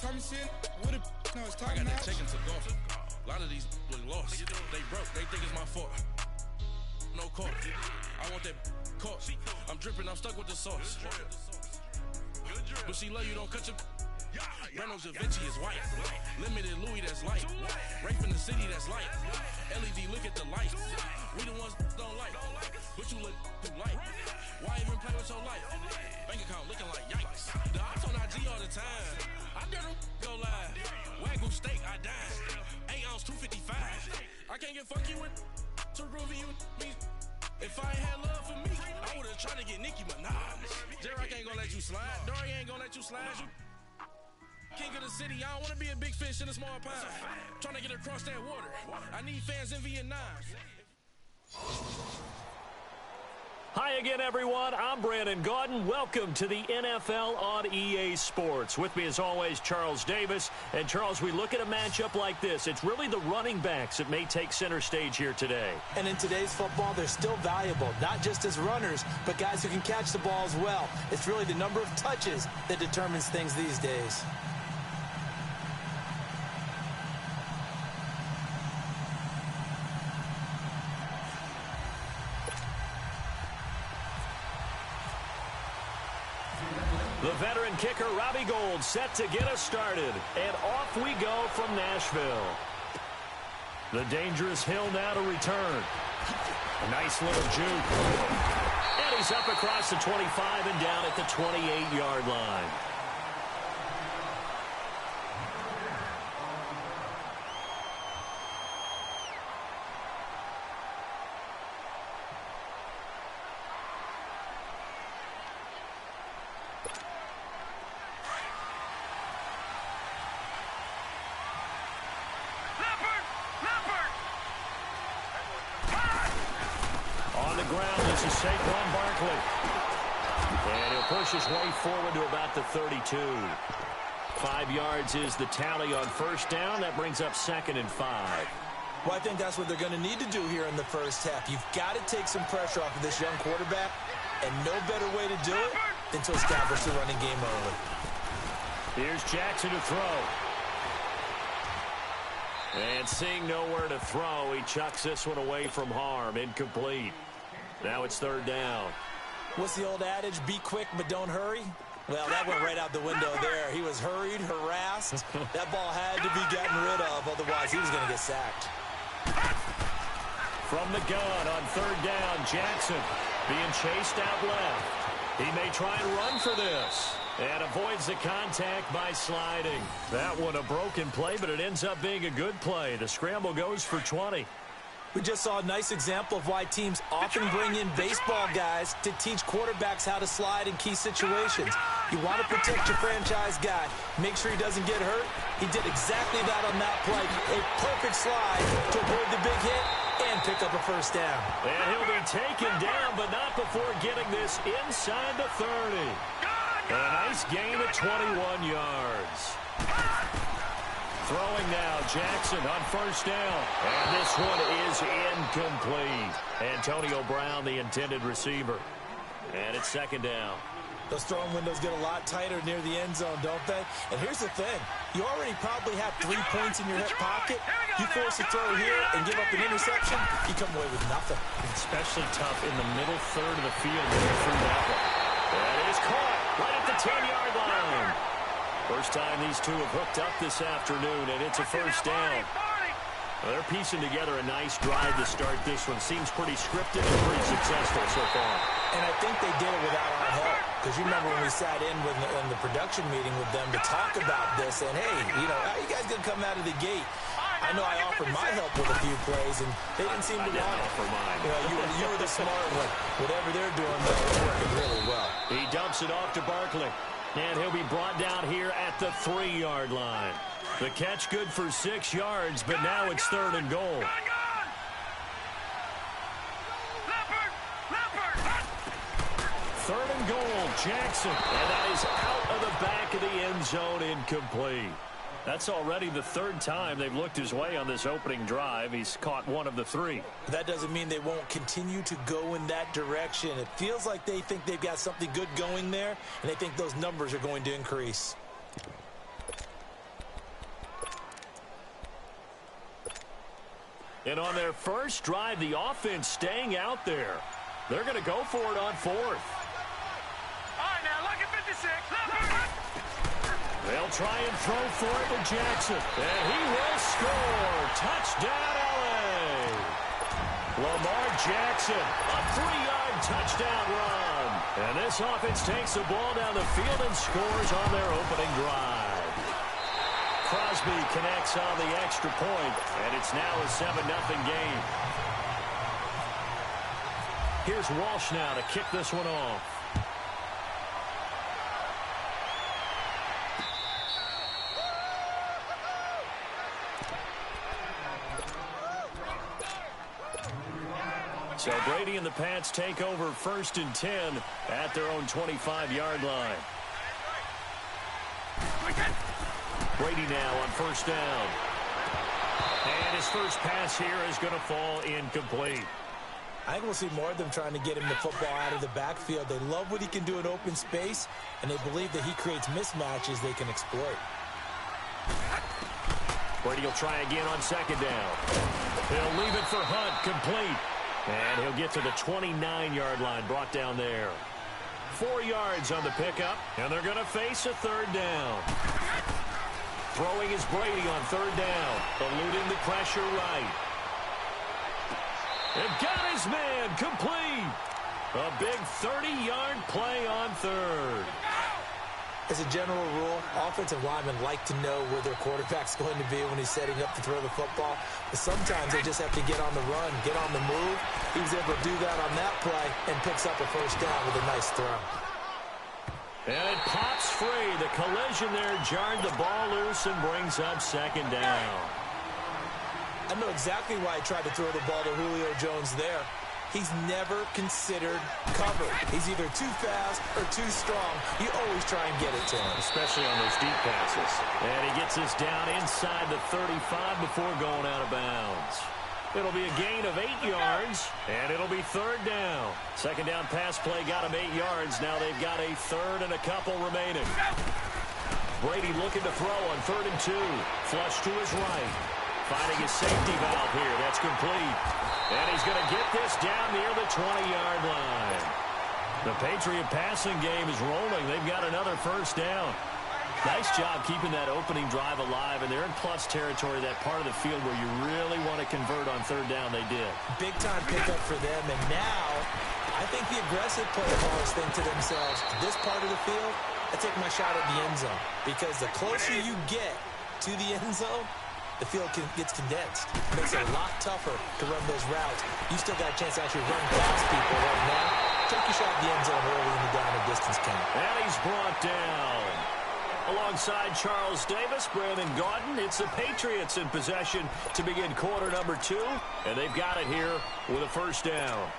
Thompson, what a no, it's I got that chicken to golf. A lot of these was lost. They broke. They think it's my fault. No court. I want that caught. I'm dripping. I'm stuck with the sauce. But she love you. Don't cut your. Reynolds Da Vinci is white. Limited Louis that's light. Rape in the city that's light. LED look at the lights. We the ones don't like. But you look too light. Why even play with your life? Bank account looking like yikes. The ops on IG all the time. I dare them go live. Wagyu steak, I dine. 8 ounce 255. I can't get funky with to groovy you me. If I ain't had love for me, I would've tried to get Nicki Minaj. J-Rock ain't gonna let you slide. Dory ain't gonna let you slide. You king of the city, I don't wanna be a big fish in a small pond. Trying to get across that water. I need fans in Vietnam. Hi again, everyone. I'm Brandon Gaudin. Welcome to the NFL on EA Sports. With me, as always, Charles Davis. And, Charles, we look at a matchup like this. It's really the running backs that may take center stage here today. And in today's football, they're still valuable, not just as runners, but guys who can catch the ball as well. It's really the number of touches that determines things these days. The veteran kicker, Robbie Gould, set to get us started. And off we go from Nashville. The dangerous Hill now to return. A nice little juke. And he's up across the 25 and down at the 28-yard line. His way forward to about the 32. 5 yards is the tally on first down. That brings up 2nd and 5. Well, I think that's what they're going to need to do here in the first half. You've got to take some pressure off of this young quarterback, and no better way to do it than to establish the running game early. Here's Jackson to throw. And seeing nowhere to throw, he chucks this one away from harm. Incomplete. Now it's 3rd down. What's the old adage? Be quick, but don't hurry? Well, that went right out the window there. He was hurried, harassed. That ball had to be gotten rid of, otherwise he was going to get sacked. From the gun on 3rd down, Jackson being chased out left. He may try and run for this. And avoids the contact by sliding. That one a broken play, but it ends up being a good play. The scramble goes for 20. We just saw a nice example of why teams often bring in baseball guys to teach quarterbacks how to slide in key situations. You want to protect your franchise guy. Make sure he doesn't get hurt. He did exactly that on that play. A perfect slide to avoid the big hit and pick up a first down. And he'll be taken down, but not before getting this inside the 30. A nice gain of 21 yards. Throwing now, Jackson on first down. And this one is incomplete. Antonio Brown, the intended receiver. And it's 2nd down. Those throwing windows get a lot tighter near the end zone, don't they? And here's the thing. You already probably have 3 points in your hip pocket. You force a throw here and give up an interception, you come away with nothing. Especially tough in the middle third of the field to get through that one. That is caught right at the 10-yard line. First time these two have hooked up this afternoon, and it's a first down. Well, they're piecing together a nice drive to start this one. Seems pretty scripted and pretty successful so far. And I think they did it without our help. Because you remember when we sat in the production meeting with them to talk about this, and hey, you know, how you guys going to come out of the gate? I know I offered my help with a few plays, and they didn't seem to want it. Offer mine. You were the smart one. Whatever they're doing, it's working really well. He dumps it off to Barkley. And he'll be brought down here at the 3-yard line. The catch good for 6 yards, but now it's 3rd and goal. 3rd and goal, Jackson. And that is out of the back of the end zone, incomplete. That's already the 3rd time they've looked his way on this opening drive. He's caught 1 of the 3. That doesn't mean they won't continue to go in that direction. It feels like they think they've got something good going there, and they think those numbers are going to increase. And on their first drive, the offense staying out there. They're going to go for it on fourth. All right, now, look at 56. They'll try and throw for it to Jackson. And he will score. Touchdown, L.A. Lamar Jackson, a 3-yard touchdown run. And this offense takes the ball down the field and scores on their opening drive. Crosby connects on the extra point, and it's now a 7-0 game. Here's Walsh now to kick this one off. So Brady and the Pats take over 1st and 10 at their own 25-yard line. Brady now on 1st down. And his first pass here is going to fall incomplete. I think we'll see more of them trying to get him the football out of the backfield. They love what he can do in open space, and they believe that he creates mismatches they can exploit. Brady will try again on 2nd down. He'll leave it for Hunt, complete. And he'll get to the 29-yard line, brought down there. 4 yards on the pickup, and they're going to face a 3rd down. Throwing is Brady on 3rd down, eluding the pressure right. And got his man, complete. A big 30-yard play on 3rd. As a general rule, offensive linemen like to know where their quarterback's going to be when he's setting up to throw the football. But sometimes they just have to get on the run, get on the move. He was able to do that on that play and picks up a 1st down with a nice throw. And it pops free. The collision there jarred the ball loose and brings up 2nd down. I know exactly why he tried to throw the ball to Julio Jones there. He's never considered cover. He's either too fast or too strong. You always try and get it to him. Especially on those deep passes. And he gets this down inside the 35 before going out of bounds. It'll be a gain of 8 yards, and it'll be 3rd down. 2nd down pass play got him 8 yards. Now they've got a 3rd and a couple remaining. Brady looking to throw on 3rd and 2. Flush to his right. Finding his safety valve here. That's complete. And he's going to get this down near the 20-yard line. The Patriot passing game is rolling. They've got another 1st down. Nice job keeping that opening drive alive, and they're in plus territory, that part of the field where you really want to convert on 3rd down. They did. Big-time pickup for them, and now I think the aggressive play callers think to themselves, this part of the field, I take my shot at the end zone, because the closer you get to the end zone, the field gets condensed. It makes it a lot tougher to run those routes. You still got a chance to actually run past people right now. Take your shot at the end zone early in the down and distance count. And he's brought down. Alongside Charles Davis, Brandon Gaudin, it's the Patriots in possession to begin quarter number 2. And they've got it here with a 1st down.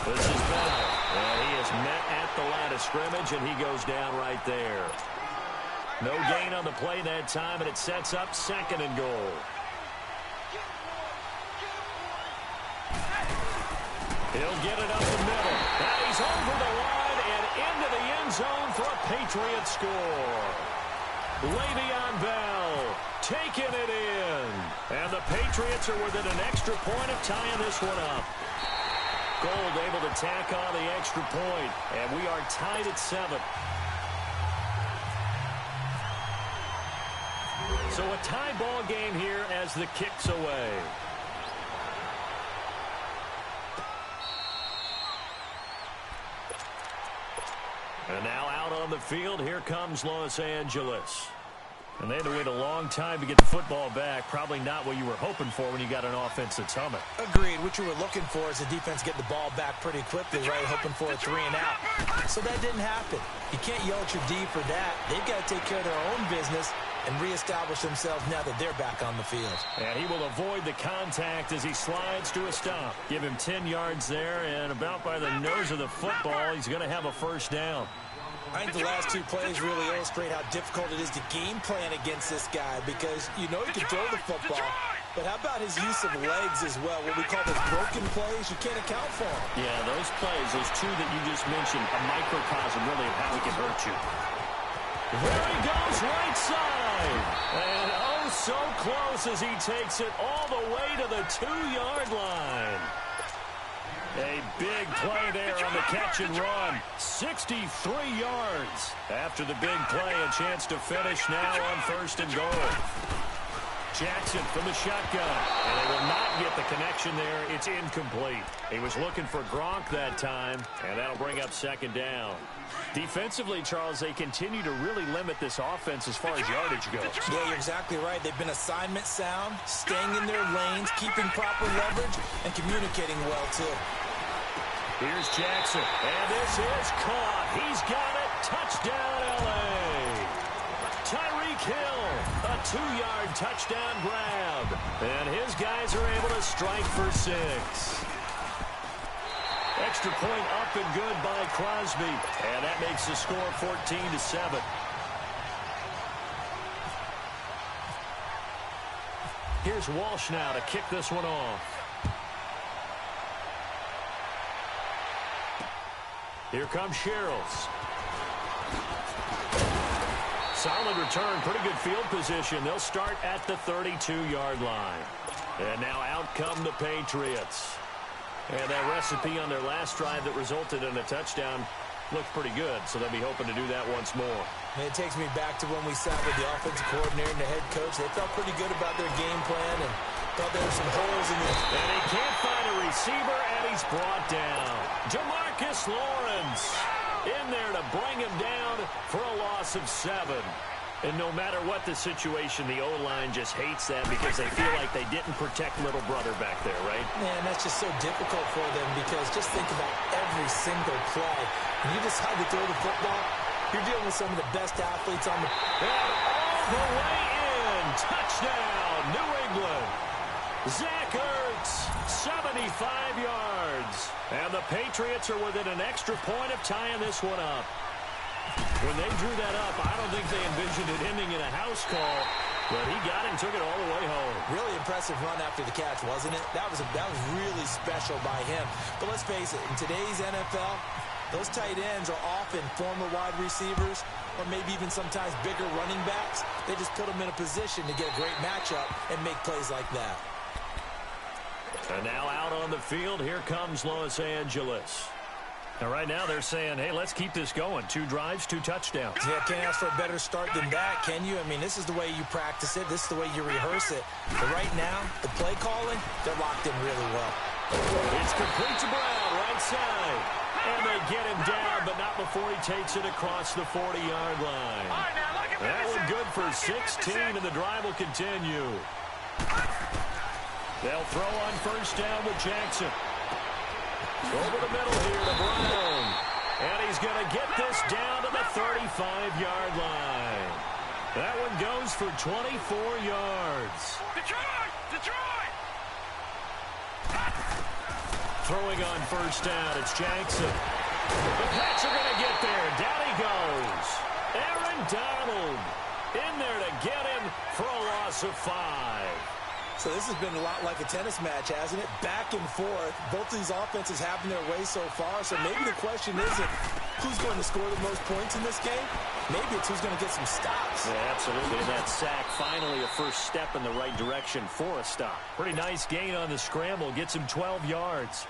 This is Bell, and he is met at the line of scrimmage, and he goes down right there. No gain on the play that time, and it sets up 2nd and goal. He'll get it up the middle. And he's over the line and into the end zone for a Patriot score. Le'Veon Bell taking it in. And the Patriots are within an extra point of tying this one up. Gold able to tack on the extra point, and we are tied at 7. So a tie ball game here as the kick's away. And now out on the field, here comes Los Angeles. And they had to wait a long time to get the football back. Probably not what you were hoping for when you got an offense that's humming. Agreed. What you were looking for is the defense get the ball back pretty quickly, right? Hoping for a 3 and out. So that didn't happen. You can't yell at your D for that. They've got to take care of their own business and reestablish themselves now that they're back on the field. And he will avoid the contact as he slides to a stop. Give him 10 yards there, and about by the nose of the football, he's going to have a 1st down. I think the last 2 plays really illustrate how difficult it is to game plan against this guy, because you know he can throw the football, But how about his use of legs as well? What we call those broken plays, you can't account for them. Yeah, those plays, those two that you just mentioned, a microcosm really of how he can hurt you. There he goes, right side. And oh, so close as he takes it all the way to the 2-yard line. A big play there on the catch and run. 63 yards. After the big play, a chance to finish now on 1st and goal. Jackson from the shotgun. And they will not get the connection there. It's incomplete. He was looking for Gronk that time, and that'll bring up 2nd down. Defensively, Charles, they continue to really limit this offense as far as yardage goes. Yeah, you're exactly right. They've been assignment sound, staying in their lanes, keeping proper leverage, and communicating well, too. Here's Jackson, and this is caught. He's got it. Touchdown, L.A. Tyreek Hill, a 2-yard touchdown grab. And his guys are able to strike for 6. Extra point up and good by Crosby. And that makes the score 14-7. Here's Walsh now to kick this one off. Here comes Sherrills. Solid return, pretty good field position. They'll start at the 32-yard line. And now out come the Patriots. And that recipe on their last drive that resulted in a touchdown looked pretty good, so they'll be hoping to do that once more. And it takes me back to when we sat with the offensive coordinator and the head coach. They felt pretty good about their game plan and thought there were some holes in it. And he can't find a receiver, and he's brought down. Jamarcus Lawrence in there to bring him down for a loss of 7. And no matter what the situation, the O-line just hates that because they feel like they didn't protect little brother back there, right? Man, that's just so difficult for them because just think about every single play. When you decide to throw the football, you're dealing with some of the best athletes on the... And all the way in. Touchdown, New England. Zach Ertz, 75 yards. And the Patriots are within an extra point of tying this one up. When they drew that up, I don't think they envisioned it ending in a house call, but he got it and took it all the way home. Really impressive run after the catch, wasn't it? That was really special by him. But let's face it, in today's NFL, those tight ends are often former wide receivers or maybe even sometimes bigger running backs. They just put them in a position to get a great matchup and make plays like that. And now out on the field, here comes Los Angeles. Now, right now, they're saying, hey, let's keep this going. 2 drives, 2 touchdowns. Yeah, can't ask for a better start than that, can you? I mean, this is the way you practice it. This is the way you rehearse it. But right now, the play calling, they're locked in really well. It's complete to Brown, right side. And they get him down, but not before he takes it across the 40-yard line. That one good for 16, and the drive will continue. They'll throw on 1st down with Jackson. Over the middle here to Brown. And he's going to get this down to the 35-yard line. That one goes for 24 yards. Detroit! Throwing on 1st down, it's Jackson. The Pats are going to get there. Down he goes. Aaron Donald in there to get him for a loss of 5. So this has been a lot like a tennis match, hasn't it? Back and forth. Both of these offenses having their way so far. So maybe the question isn't who's going to score the most points in this game. Maybe it's who's going to get some stops. Yeah, absolutely. And that sack, finally a first step in the right direction for a stop. Pretty nice gain on the scramble. Gets him 12 yards.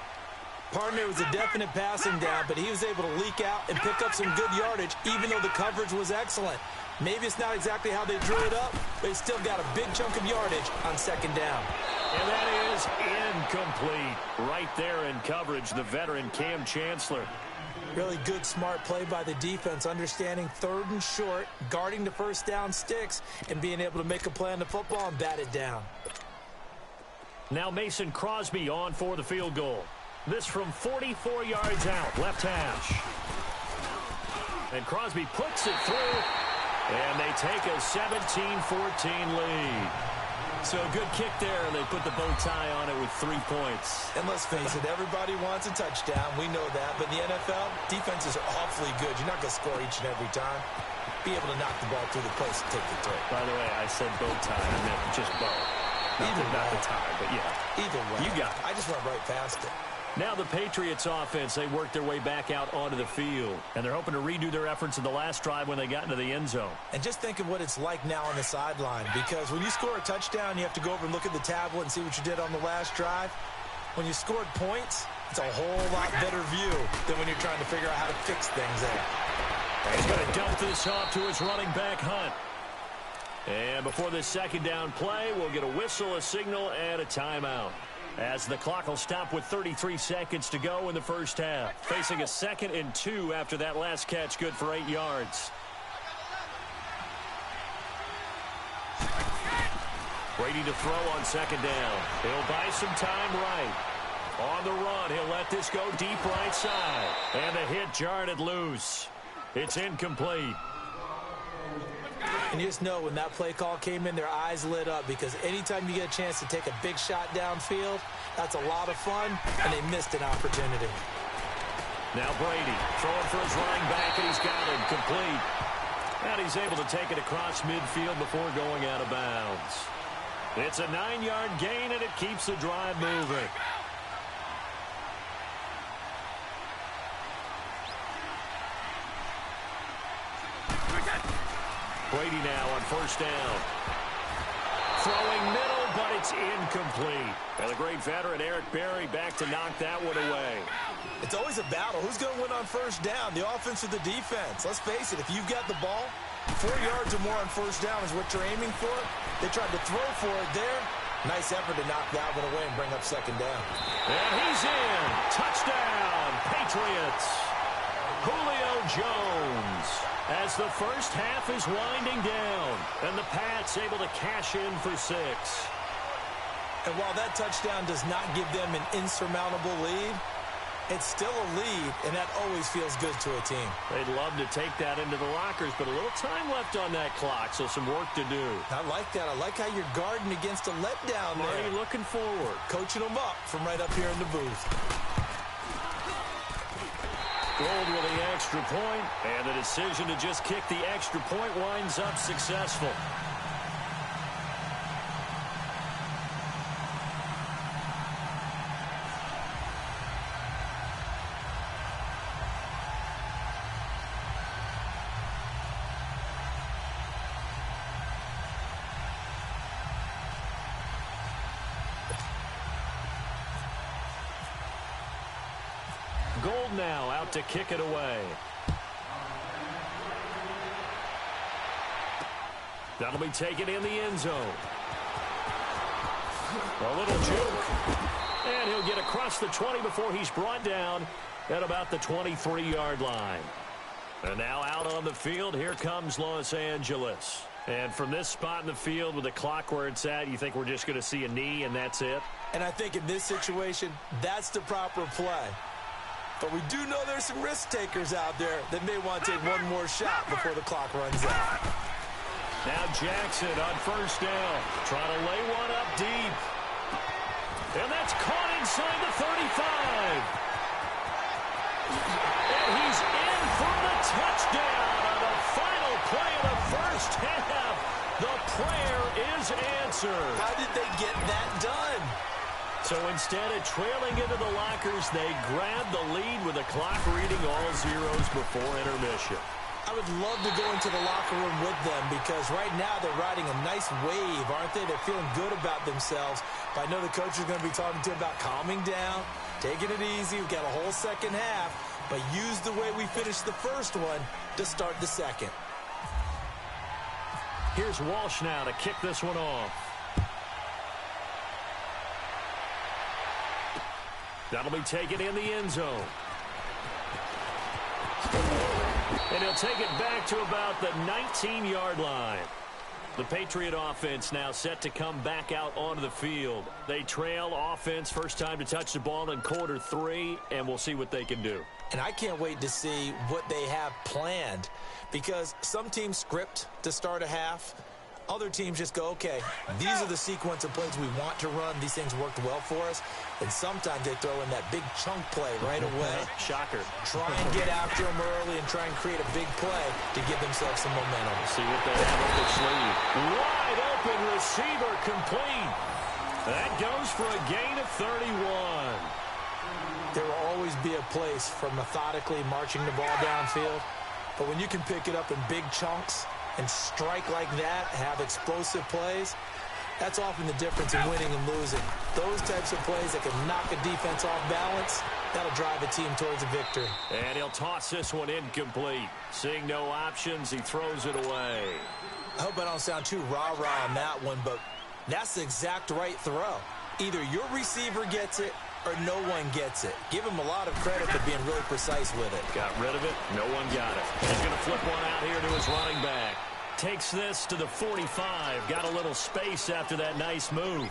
Partner was a definite passing down, but he was able to leak out and pick up some good yardage, even though the coverage was excellent. Maybe it's not exactly how they drew it up, but he still got a big chunk of yardage on 2nd down. And that is incomplete. Right there in coverage, the veteran Cam Chancellor. Really good, smart play by the defense, understanding 3rd and short, guarding the 1st down sticks, and being able to make a play on the football and bat it down. Now Mason Crosby on for the field goal. This from 44 yards out, left hash. And Crosby puts it through, and they take a 17-14 lead. So a good kick there, and they put the bow tie on it with 3 points. And let's face it, everybody wants a touchdown. We know that. But in the NFL, defenses are awfully good. You're not going to score each and every time. Be able to knock the ball through the place and take the throw. By the way, I said bow tie. I meant just bow. Not the time, but yeah. Either way. You got it. I just went right past it. Now the Patriots offense, they work their way back out onto the field. And they're hoping to redo their efforts in the last drive when they got into the end zone. And just think of what it's like now on the sideline. Because when you score a touchdown, you have to go over and look at the tablet and see what you did on the last drive. When you scored points, it's a whole lot better view than when you're trying to figure out how to fix things there. He's going to dump this off to his running back, Hunt. And before this second down play, we'll get a whistle, a signal, and a timeout. As the clock will stop with 33 seconds to go in the first half. Facing a 2nd and 2 after that last catch, good for 8 yards. Brady to throw on 2nd down. He'll buy some time right. On the run, he'll let this go deep right side. And the hit jarred it loose. It's incomplete. And you just know when that play call came in, their eyes lit up because anytime you get a chance to take a big shot downfield, that's a lot of fun, and they missed an opportunity. Now Brady throwing for his running back, and he's got him complete. And he's able to take it across midfield before going out of bounds. It's a 9-yard gain, and it keeps the drive moving. Brady now on 1st down. Throwing middle, but it's incomplete. And the great veteran Eric Berry back to knock that one away. It's always a battle. Who's going to win on 1st down, the offense or the defense? Let's face it, if you've got the ball, 4 yards or more on 1st down is what you're aiming for. They tried to throw for it there. Nice effort to knock that one away and bring up 2nd down. And he's in. Touchdown, Patriots. Julio Jones. As the first half is winding down, and the Pats able to cash in for 6. And while that touchdown does not give them an insurmountable lead, it's still a lead, and that always feels good to a team. They'd love to take that into the lockers, but a little time left on that clock, so some work to do. I like that. I like how you're guarding against a letdown there. Marty looking forward. Coaching them up from right up here in the booth. Gold with the extra point, and the decision to just kick the extra point winds up successful. Gold now out to kick it away. That'll be taken in the end zone. A little juke. And he'll get across the 20 before he's brought down at about the 23-yard line. And now out on the field, here comes Los Angeles. And from this spot in the field with the clock where it's at, you think we're just going to see a knee and that's it? And I think in this situation, that's the proper play. But we do know there's some risk takers out there that may want to take one more shot before the clock runs out. Now Jackson on 1st down, trying to lay one up deep. And that's caught inside the 35. And he's in for the touchdown on the final play of the first half. The prayer is answered. How did they get that done? So instead of trailing into the lockers, they grab the lead with the clock reading all zeros before intermission. I would love to go into the locker room with them because right now they're riding a nice wave, aren't they? They're feeling good about themselves. But I know the coach is going to be talking to them about calming down, taking it easy. We've got a whole second half, but use the way we finished the first one to start the second. Here's Walsh now to kick this one off. That'll be taken in the end zone. And he'll take it back to about the 19-yard line. The Patriot offense now set to come back out onto the field. They trail offense, first time to touch the ball in quarter 3, and we'll see what they can do. And I can't wait to see what they have planned because some teams script to start a half. Other teams just go, okay, these are the sequence of plays we want to run. These things worked well for us. And sometimes they throw in that big chunk play right away. Shocker. Try and get after them early and try and create a big play to give themselves some momentum. See what they have up their sleeve. Wide open receiver complete. That goes for a gain of 31. There will always be a place for methodically marching the ball downfield. But when you can pick it up in big chunks and strike like that, have explosive plays, that's often the difference in winning and losing. Those types of plays that can knock a defense off balance, that'll drive a team towards a victory. And he'll toss this one incomplete. Seeing no options, he throws it away. I hope I don't sound too rah-rah on that one, but that's the exact right throw. Either your receiver gets it or no one gets it. Give him a lot of credit for being really precise with it. Got rid of it. No one got it. He's going to flip one out here to his running back. Takes this to the 45. Got a little space after that nice move.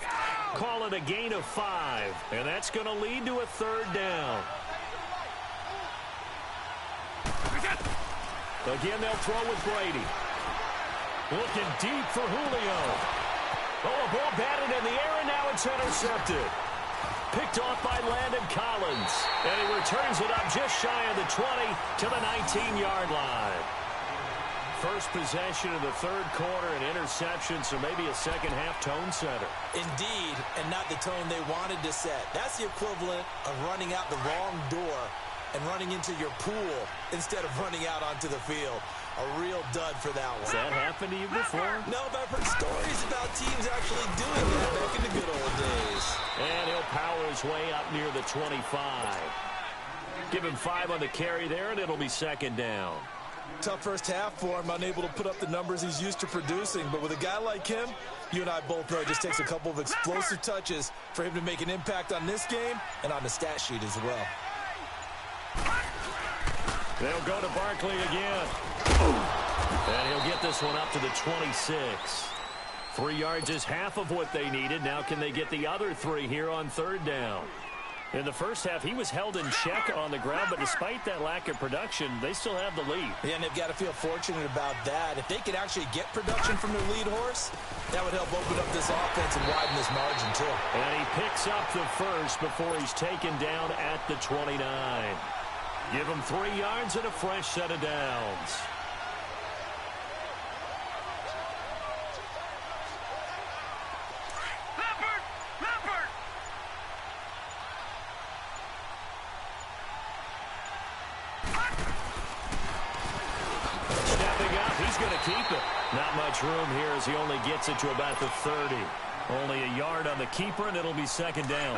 Call it a gain of 5. And that's going to lead to a third down. Again, they'll throw with Brady. Looking deep for Julio. Oh, a ball batted in the air, and now it's intercepted. Picked off by Landon Collins. And he returns it up just shy of the 20 to the 19-yard line. First possession of the third quarter, an interception, so maybe a second-half tone setter. Indeed, and not the tone they wanted to set. That's the equivalent of running out the wrong door and running into your pool instead of running out onto the field. A real dud for that one. Has that happened to you before? No, but I've heard stories about teams actually doing that back in the good old days. And he'll power his way up near the 25. Give him 5 on the carry there, and it'll be second down. Tough first half for him, unable to put up the numbers he's used to producing. But with a guy like him, you and I both know it just takes a couple of explosive touches for him to make an impact on this game and on the stat sheet as well. They'll go to Barkley again. And he'll get this one up to the 26. 3 yards is half of what they needed. Now can they get the other 3 here on third down? In the first half, he was held in check on the ground, but despite that lack of production, they still have the lead. Yeah, and they've got to feel fortunate about that. If they could actually get production from their lead horse, that would help open up this offense and widen this margin, too. And he picks up the first before he's taken down at the 29. Give him 3 yards and a fresh set of downs. Keep it. Not much room here as he only gets it to about the 30. Only a yard on the keeper, and it'll be second down.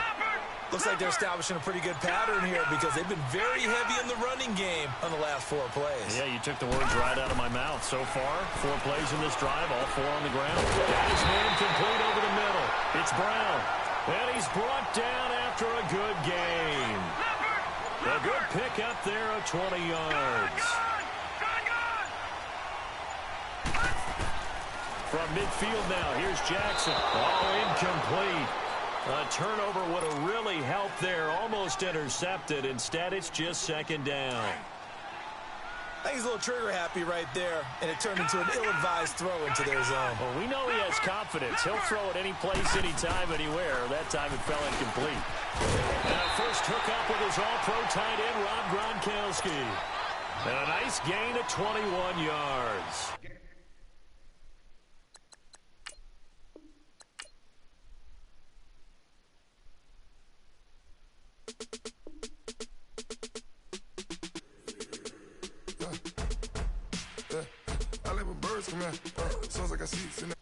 Looks like they're establishing a pretty good pattern here because they've been very heavy in the running game on the last 4 plays. Yeah, you took the words right out of my mouth. So far, 4 plays in this drive, all 4 on the ground. Got his man complete over the middle. It's Brown. And he's brought down after a good game. A good pick up there of 20 yards. From midfield now, here's Jackson. Oh, incomplete. A turnover would have really helped there. Almost intercepted. Instead, it's just second down. I think he's a little trigger happy right there, and it turned into an ill-advised throw into their zone. Well, we know he has confidence. He'll throw it any place, anytime, anywhere. That time it fell incomplete. And a first hookup with his all-pro tight end, Rob Gronkowski. And a nice gain of 21 yards. I let my birds come out. Sounds like I see it.